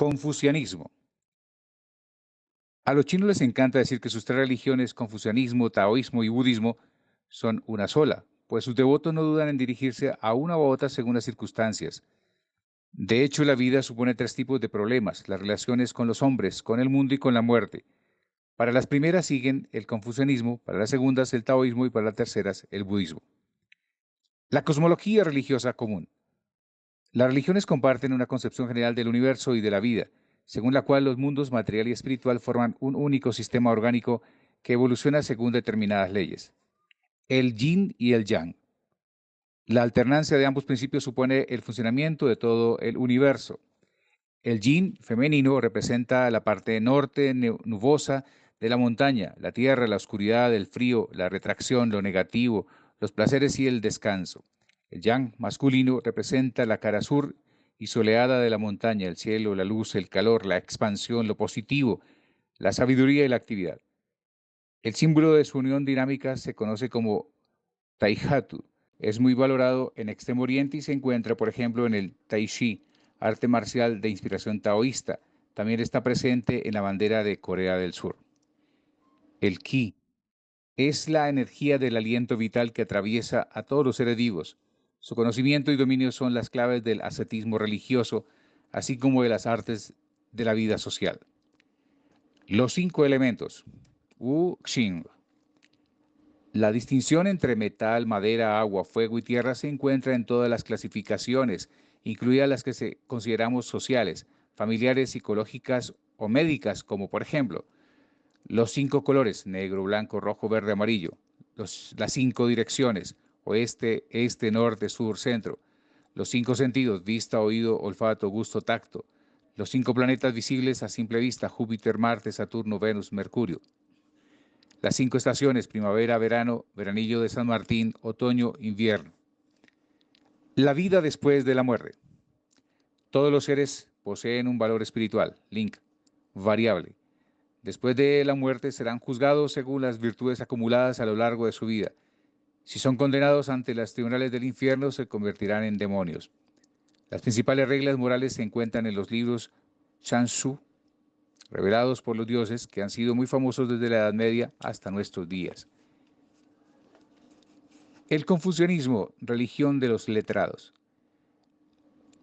Confucianismo. A los chinos les encanta decir que sus tres religiones, confucianismo, taoísmo y budismo, son una sola, pues sus devotos no dudan en dirigirse a una u otra según las circunstancias. De hecho, la vida supone tres tipos de problemas: las relaciones con los hombres, con el mundo y con la muerte. Para las primeras siguen el confucianismo, para las segundas el taoísmo y para las terceras el budismo. La cosmología religiosa común. Las religiones comparten una concepción general del universo y de la vida, según la cual los mundos material y espiritual forman un único sistema orgánico que evoluciona según determinadas leyes. El yin y el yang. La alternancia de ambos principios supone el funcionamiento de todo el universo. El yin femenino representa la parte norte nubosa de la montaña, la tierra, la oscuridad, el frío, la retracción, lo negativo, los placeres y el descanso. El yang masculino representa la cara sur y soleada de la montaña, el cielo, la luz, el calor, la expansión, lo positivo, la sabiduría y la actividad. El símbolo de su unión dinámica se conoce como Taihatu. Es muy valorado en Extremo Oriente y se encuentra, por ejemplo, en el Tai Chi, arte marcial de inspiración taoísta. También está presente en la bandera de Corea del Sur. El Ki es la energía del aliento vital que atraviesa a todos los seres vivos. Su conocimiento y dominio son las claves del ascetismo religioso, así como de las artes de la vida social. Los cinco elementos. Wu Xing. La distinción entre metal, madera, agua, fuego y tierra se encuentra en todas las clasificaciones, incluidas las que consideramos sociales, familiares, psicológicas o médicas, como por ejemplo los cinco colores: negro, blanco, rojo, verde, amarillo; las cinco direcciones: oeste, este, norte, sur, centro; los cinco sentidos: vista, oído, olfato, gusto, tacto; los cinco planetas visibles a simple vista: Júpiter, Marte, Saturno, Venus, Mercurio; las cinco estaciones: primavera, verano, veranillo de San Martín, otoño, invierno. La vida después de la muerte. Todos los seres poseen un valor espiritual, link, variable. Después de la muerte serán juzgados según las virtudes acumuladas a lo largo de su vida. Si son condenados ante los tribunales del infierno, se convertirán en demonios. Las principales reglas morales se encuentran en los libros Shanshu, revelados por los dioses, que han sido muy famosos desde la Edad Media hasta nuestros días. El confucianismo, religión de los letrados.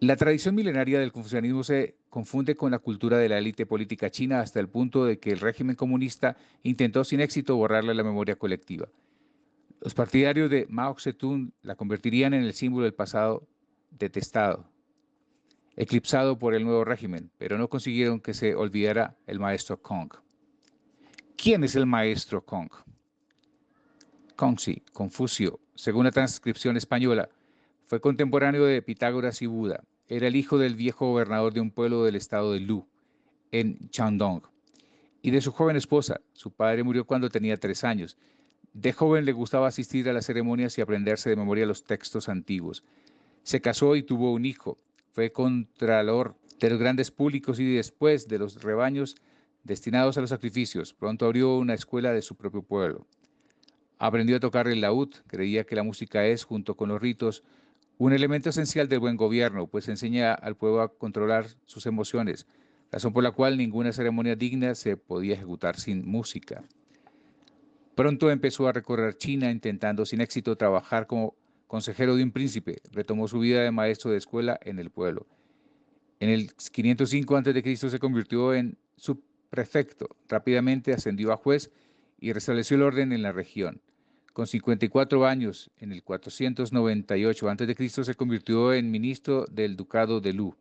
La tradición milenaria del confucianismo se confunde con la cultura de la élite política china hasta el punto de que el régimen comunista intentó sin éxito borrarle la memoria colectiva. Los partidarios de Mao Zedong la convertirían en el símbolo del pasado detestado, eclipsado por el nuevo régimen, pero no consiguieron que se olvidara el maestro Kong. ¿Quién es el maestro Kong? Kongzi, Confucio, según la transcripción española, fue contemporáneo de Pitágoras y Buda. Era el hijo del viejo gobernador de un pueblo del estado de Lu, en Shandong, y de su joven esposa. Su padre murió cuando tenía 3 años. De joven le gustaba asistir a las ceremonias y aprenderse de memoria los textos antiguos. Se casó y tuvo un hijo. Fue contralor de los grandes públicos y después de los rebaños destinados a los sacrificios. Pronto abrió una escuela de su propio pueblo. Aprendió a tocar el laúd. Creía que la música es, junto con los ritos, un elemento esencial del buen gobierno, pues enseña al pueblo a controlar sus emociones, razón por la cual ninguna ceremonia digna se podía ejecutar sin música. Pronto empezó a recorrer China, intentando sin éxito trabajar como consejero de un príncipe. Retomó su vida de maestro de escuela en el pueblo. En el 505 a.C. se convirtió en subprefecto. Rápidamente ascendió a juez y restableció el orden en la región. Con 54 años, en el 498 a.C., se convirtió en ministro del ducado de Lu,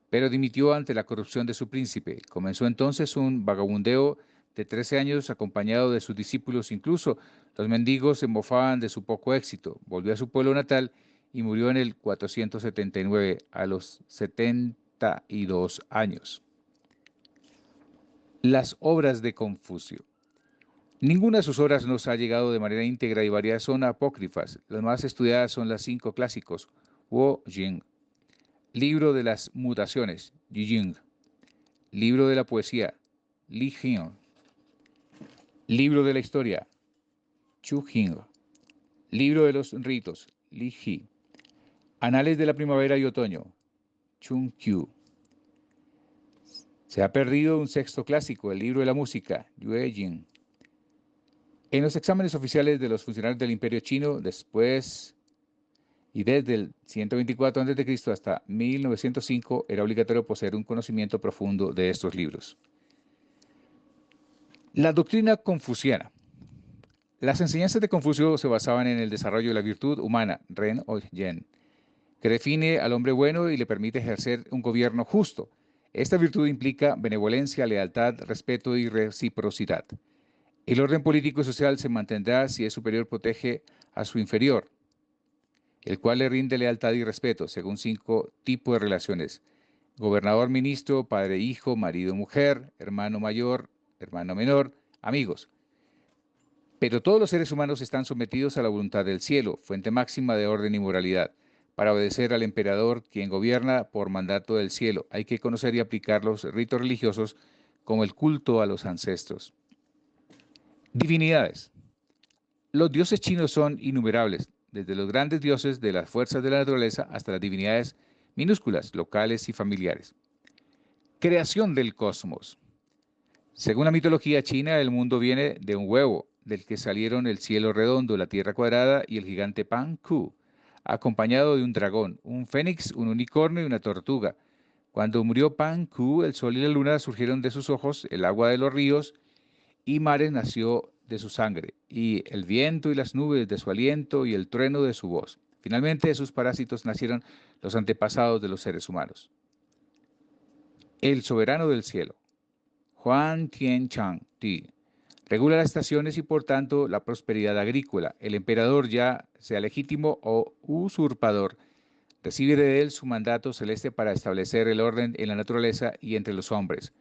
pero dimitió ante la corrupción de su príncipe. Comenzó entonces un vagabundeo de 13 años acompañado de sus discípulos. Incluso los mendigos se mofaban de su poco éxito. Volvió a su pueblo natal y murió en el 479 a los 72 años. Las obras de Confucio. Ninguna de sus obras nos ha llegado de manera íntegra y varias son apócrifas. Las más estudiadas son las 5 clásicos: Wu Jing, libro de las mutaciones, Yi Jing, libro de la poesía, Li Jing, libro de la historia, Chu Jing, libro de los ritos, Li Ji, anales de la primavera y otoño, Chun Qiu, Se ha perdido un sexto clásico, el libro de la música, Yue Jing. En los exámenes oficiales de los funcionarios del Imperio Chino, después y desde el 124 a.C. hasta 1905, era obligatorio poseer un conocimiento profundo de estos libros. La doctrina confuciana. Las enseñanzas de Confucio se basaban en el desarrollo de la virtud humana, Ren o Yen, que define al hombre bueno y le permite ejercer un gobierno justo. Esta virtud implica benevolencia, lealtad, respeto y reciprocidad. El orden político y social se mantendrá si el superior protege a su inferior, el cual le rinde lealtad y respeto, según 5 tipos de relaciones: gobernador, ministro, padre, hijo, marido, mujer, hermano mayor, hermano menor, amigos. Pero todos los seres humanos están sometidos a la voluntad del cielo, fuente máxima de orden y moralidad. Para obedecer al emperador, quien gobierna por mandato del cielo, hay que conocer y aplicar los ritos religiosos como el culto a los ancestros. Divinidades. Los dioses chinos son innumerables, desde los grandes dioses de las fuerzas de la naturaleza hasta las divinidades minúsculas, locales y familiares. Creación del cosmos. Según la mitología china, el mundo viene de un huevo, del que salieron el cielo redondo, la tierra cuadrada y el gigante Pan Ku, acompañado de un dragón, un fénix, un unicornio y una tortuga. Cuando murió Pan Ku, el sol y la luna surgieron de sus ojos, el agua de los ríos y mares nació de su sangre, y el viento y las nubes de su aliento y el trueno de su voz. Finalmente de sus parásitos nacieron los antepasados de los seres humanos. El soberano del cielo. Huang Tianchang Ti regula las estaciones y por tanto la prosperidad agrícola. El emperador, ya sea legítimo o usurpador, recibe de él su mandato celeste para establecer el orden en la naturaleza y entre los hombres.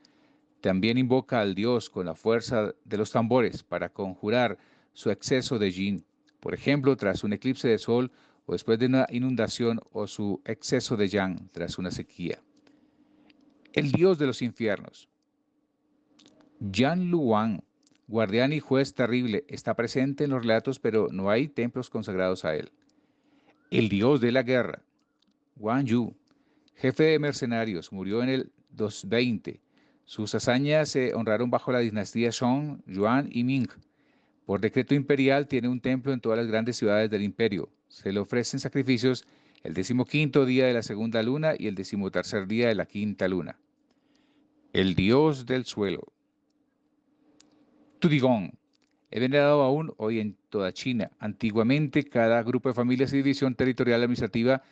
También invoca al dios con la fuerza de los tambores para conjurar su exceso de yin, por ejemplo, tras un eclipse de sol o después de una inundación, o su exceso de yang tras una sequía. El dios de los infiernos. Yan Luang, guardián y juez terrible, está presente en los relatos, pero no hay templos consagrados a él. El dios de la guerra. Wang Yu, jefe de mercenarios, murió en el 220. Sus hazañas se honraron bajo la dinastía Song, Yuan y Ming. Por decreto imperial tiene un templo en todas las grandes ciudades del imperio. Se le ofrecen sacrificios el 15º día de la segunda luna y el 13º día de la quinta luna. El dios del suelo. Tudigón. Es venerado aún hoy en toda China. Antiguamente, cada grupo de familias y división territorial administrativa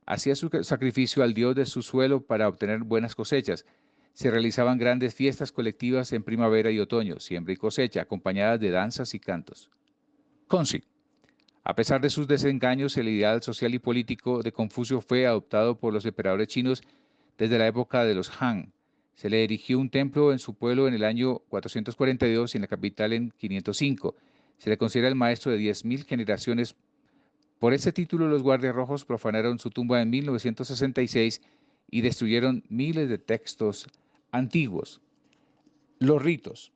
hacía su sacrificio al dios de su suelo para obtener buenas cosechas. Se realizaban grandes fiestas colectivas en primavera y otoño, siembra y cosecha, acompañadas de danzas y cantos. Consi. A pesar de sus desengaños, el ideal social y político de Confucio fue adoptado por los emperadores chinos desde la época de los Han. Se le erigió un templo en su pueblo en el año 442 y en la capital en 505. Se le considera el maestro de 10.000 generaciones. Por ese título, los guardias rojos profanaron su tumba en 1966 y destruyeron miles de textos antiguos. Los ritos.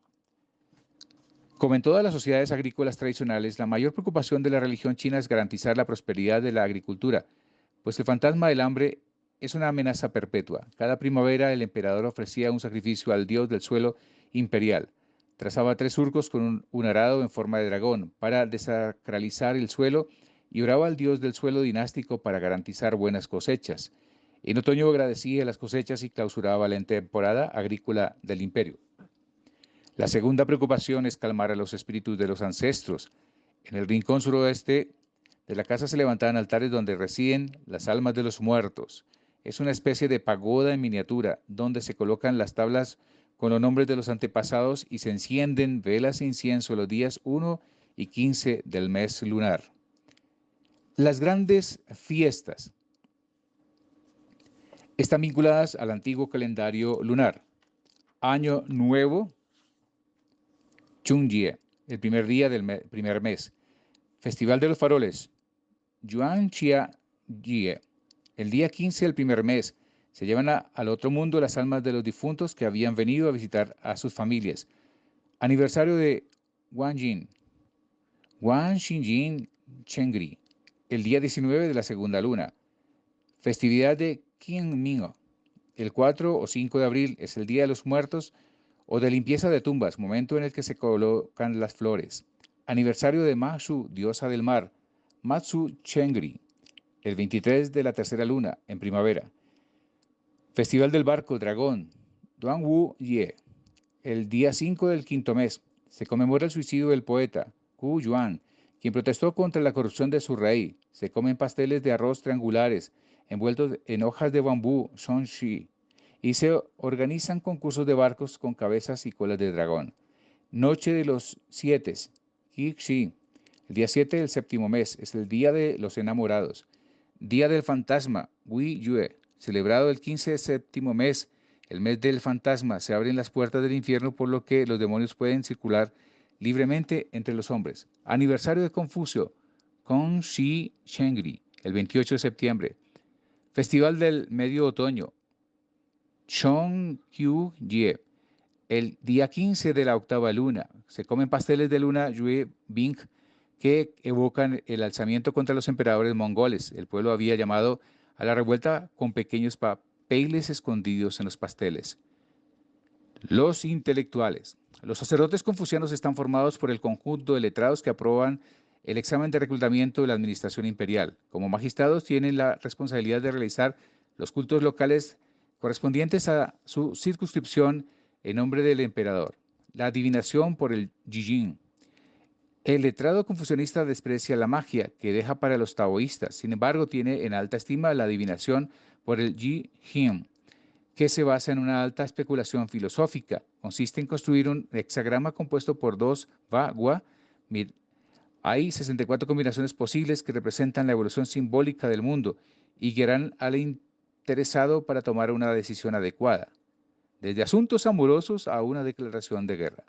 Como en todas las sociedades agrícolas tradicionales, la mayor preocupación de la religión china es garantizar la prosperidad de la agricultura, pues el fantasma del hambre es una amenaza perpetua. Cada primavera el emperador ofrecía un sacrificio al dios del suelo imperial. Trazaba 3 surcos con un arado en forma de dragón para desacralizar el suelo y oraba al dios del suelo dinástico para garantizar buenas cosechas. En otoño agradecía las cosechas y clausuraba la temporada agrícola del imperio. La segunda preocupación es calmar a los espíritus de los ancestros. En el rincón suroeste de la casa se levantaban altares donde residen las almas de los muertos. Es una especie de pagoda en miniatura, donde se colocan las tablas con los nombres de los antepasados y se encienden velas e incienso los días 1 y 15 del mes lunar. Las grandes fiestas están vinculadas al antiguo calendario lunar. Año Nuevo, Chunjie, el primer día del primer mes. Festival de los Faroles, Yuan Chia Jie. El día 15 del primer mes se llevan al otro mundo las almas de los difuntos que habían venido a visitar a sus familias. Aniversario de Wang Jin, Wang Xinjin Chengri. El día 19 de la segunda luna. Festividad de Qingming, El 4 o 5 de abril es el Día de los Muertos o de limpieza de tumbas, momento en el que se colocan las flores. Aniversario de Masu, diosa del mar, Matsu Chengri, el 23 de la tercera luna, en primavera. Festival del barco dragón, Duanwu Ye, el día 5 del quinto mes. Se conmemora el suicidio del poeta, Ku Yuan, quien protestó contra la corrupción de su rey. Se comen pasteles de arroz triangulares, envueltos en hojas de bambú, Shonshi, y se organizan concursos de barcos con cabezas y colas de dragón. Noche de los Siete, Kixi, el día 7 del séptimo mes, es el Día de los Enamorados. Día del Fantasma, Wi Yue, celebrado el 15 del séptimo mes, el mes del fantasma, se abren las puertas del infierno por lo que los demonios pueden circular libremente entre los hombres. Aniversario de Confucio, Kong Shi Shengri, el 28 de septiembre. Festival del Medio Otoño, Chong Kyu Ye, el día 15 de la octava luna. Se comen pasteles de luna Yue Bing que evocan el alzamiento contra los emperadores mongoles. El pueblo había llamado a la revuelta con pequeños papeles escondidos en los pasteles. Los intelectuales. Los sacerdotes confucianos están formados por el conjunto de letrados que aprueban el examen de reclutamiento de la administración imperial. Como magistrados tienen la responsabilidad de realizar los cultos locales correspondientes a su circunscripción en nombre del emperador. La adivinación por el Jijin. El letrado confucianista desprecia la magia, que deja para los taoístas. Sin embargo, tiene en alta estima la adivinación por el Jijin, que se basa en una alta especulación filosófica. Consiste en construir un hexagrama compuesto por dos va-gua. Hay 64 combinaciones posibles que representan la evolución simbólica del mundo y guiarán al interesado para tomar una decisión adecuada, desde asuntos amorosos a una declaración de guerra.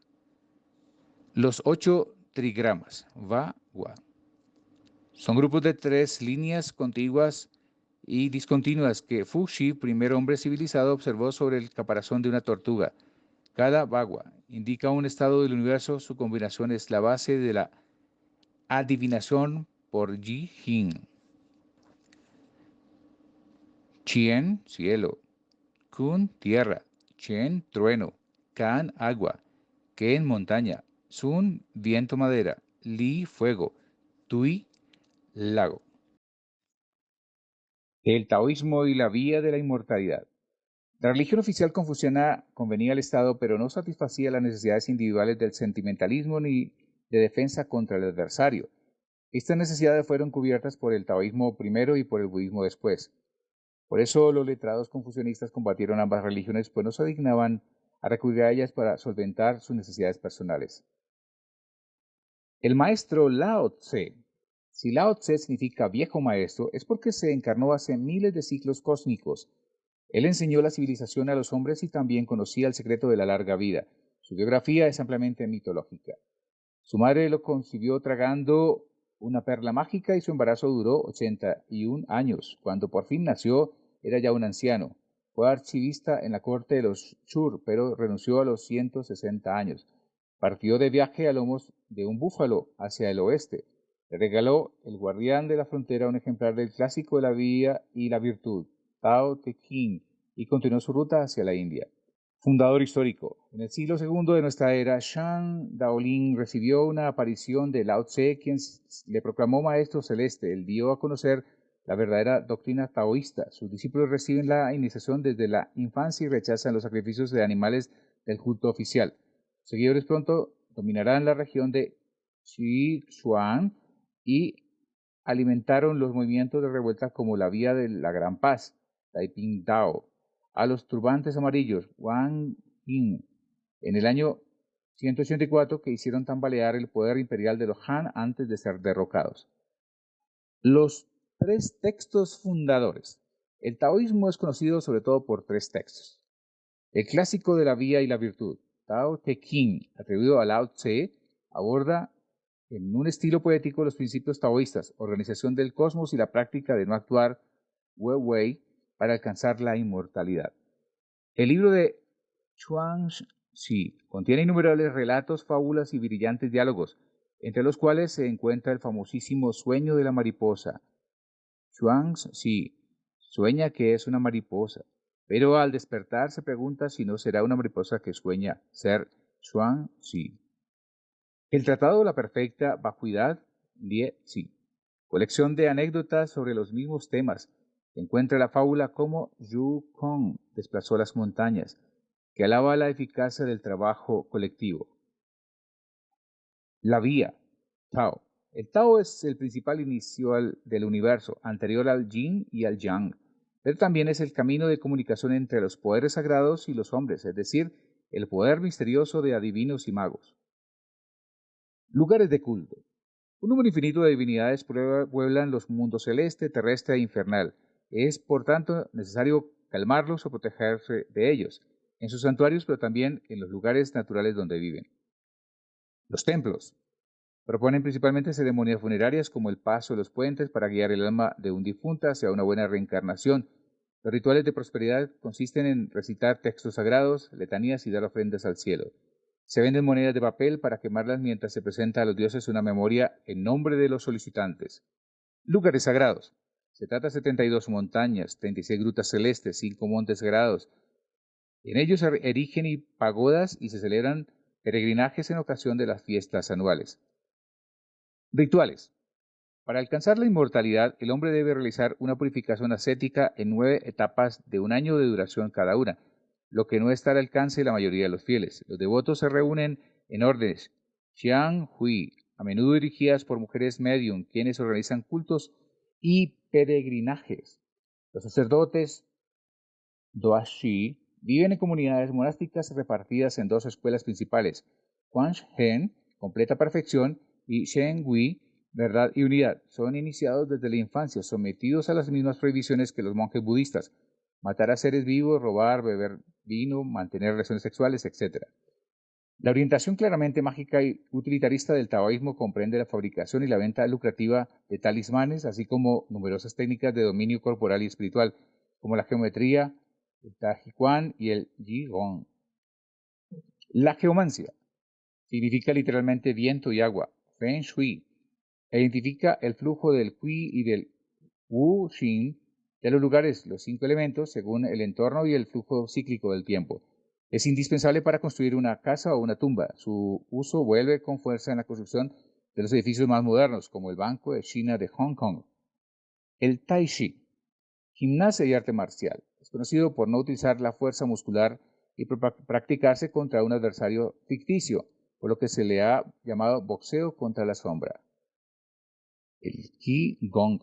Los 8 trigramas, va-gua, son grupos de 3 líneas contiguas y discontinuas que Fuxi, primer hombre civilizado, observó sobre el caparazón de una tortuga. Cada bagua indica un estado del universo, su combinación es la base de la adivinación por Ji Jin. Chien, cielo. Kun, tierra. Chen, trueno. Kan, agua. Ken, montaña. Sun, viento, madera. Li, fuego. Tui, lago. El taoísmo y la vía de la inmortalidad. La religión oficial confuciana convenía al Estado, pero no satisfacía las necesidades individuales del sentimentalismo ni de defensa contra el adversario. Estas necesidades fueron cubiertas por el taoísmo primero y por el budismo después. Por eso los letrados confucianistas combatieron ambas religiones, pues no se dignaban a recurrir a ellas para solventar sus necesidades personales. El maestro Lao Tse. Si Lao Tse significa viejo maestro, es porque se encarnó hace miles de ciclos cósmicos. Él enseñó la civilización a los hombres y también conocía el secreto de la larga vida. Su biografía es ampliamente mitológica. Su madre lo concibió tragando una perla mágica y su embarazo duró 81 años. Cuando por fin nació, era ya un anciano. Fue archivista en la corte de los Chur, pero renunció a los 160 años. Partió de viaje a lomos de un búfalo hacia el oeste. Le regaló el guardián de la frontera un ejemplar del clásico de la vía y la virtud, Tao Te Ching, y continuó su ruta hacia la India. Fundador histórico. En el siglo II de nuestra era, Shan Daolin recibió una aparición de Lao Tse, quien le proclamó maestro celeste. Él dio a conocer la verdadera doctrina taoísta. Sus discípulos reciben la iniciación desde la infancia y rechazan los sacrificios de animales del culto oficial. Los seguidores pronto dominarán la región de Sichuan y alimentaron los movimientos de revuelta como la Vía de la Gran Paz, Taiping Dao, a los turbantes amarillos, Wang Ying, en el año 184, que hicieron tambalear el poder imperial de los Han antes de ser derrocados. Los 3 textos fundadores. El taoísmo es conocido sobre todo por 3 textos. El clásico de la vía y la virtud, Tao Te Ching, atribuido a Lao Tse, aborda en un estilo poético los principios taoístas, organización del cosmos y la práctica de no actuar, Wei Wei, para alcanzar la inmortalidad. El libro de Chuang-Tzu contiene innumerables relatos, fábulas y brillantes diálogos, entre los cuales se encuentra el famosísimo sueño de la mariposa. Chuang-Tzu sueña que es una mariposa. pero al despertar se pregunta si no será una mariposa que sueña ser Xuan Xi. El Tratado de la Perfecta Vacuidad, Lie Xi. Colección de anécdotas sobre los mismos temas. Encuentra la fábula cómo Yu Kong desplazó las montañas, que alaba la eficacia del trabajo colectivo. La vía, Tao. El Tao es el principal inicial del universo, anterior al Yin y al Yang, pero también es el camino de comunicación entre los poderes sagrados y los hombres, es decir, el poder misterioso de adivinos y magos. Lugares de culto. Un número infinito de divinidades pueblan los mundos celeste, terrestre e infernal. Es, por tanto, necesario calmarlos o protegerse de ellos, en sus santuarios, pero también en los lugares naturales donde viven. Los templos. Proponen principalmente ceremonias funerarias como el paso de los puentes para guiar el alma de un difunto hacia una buena reencarnación. Los rituales de prosperidad consisten en recitar textos sagrados, letanías y dar ofrendas al cielo. Se venden monedas de papel para quemarlas mientras se presenta a los dioses una memoria en nombre de los solicitantes. Lugares sagrados. Se trata de 72 montañas, 36 grutas celestes, 5 montes sagrados. En ellos se erigen pagodas y se celebran peregrinajes en ocasión de las fiestas anuales. Rituales. Para alcanzar la inmortalidad, el hombre debe realizar una purificación ascética en 9 etapas de un año de duración cada una, lo que no está al alcance de la mayoría de los fieles. Los devotos se reúnen en órdenes Xiang Hui, a menudo dirigidas por mujeres medium, quienes organizan cultos y peregrinajes. Los sacerdotes Doashi viven en comunidades monásticas repartidas en dos escuelas principales, Quang completa perfección, y Shen Wei, verdad y unidad. Son iniciados desde la infancia, sometidos a las mismas prohibiciones que los monjes budistas: matar a seres vivos, robar, beber vino, mantener relaciones sexuales, etc. La orientación claramente mágica y utilitarista del taoísmo comprende la fabricación y la venta lucrativa de talismanes, así como numerosas técnicas de dominio corporal y espiritual, como la geometría, el Tajiquan y el Qigong. La geomancia significa literalmente viento y agua. Feng Shui identifica el flujo del Qi y del Wu Xin de los lugares, los 5 elementos, según el entorno y el flujo cíclico del tiempo. Es indispensable para construir una casa o una tumba. Su uso vuelve con fuerza en la construcción de los edificios más modernos, como el Banco de China de Hong Kong. El Tai Chi, gimnasia y arte marcial. Es conocido por no utilizar la fuerza muscular y por practicarse contra un adversario ficticio, por lo que se le ha llamado boxeo contra la sombra. El Qigong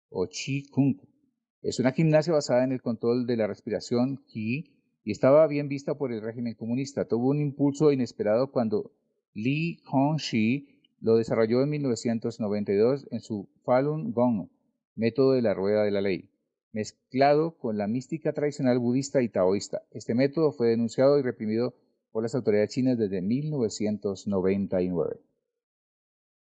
o Qigong es una gimnasia basada en el control de la respiración Qi y estaba bien vista por el régimen comunista. Tuvo un impulso inesperado cuando Li Hongzhi lo desarrolló en 1992 en su Falun Gong, método de la rueda de la ley, mezclado con la mística tradicional budista y taoísta. Este método fue denunciado y reprimido por las autoridades chinas desde 1999.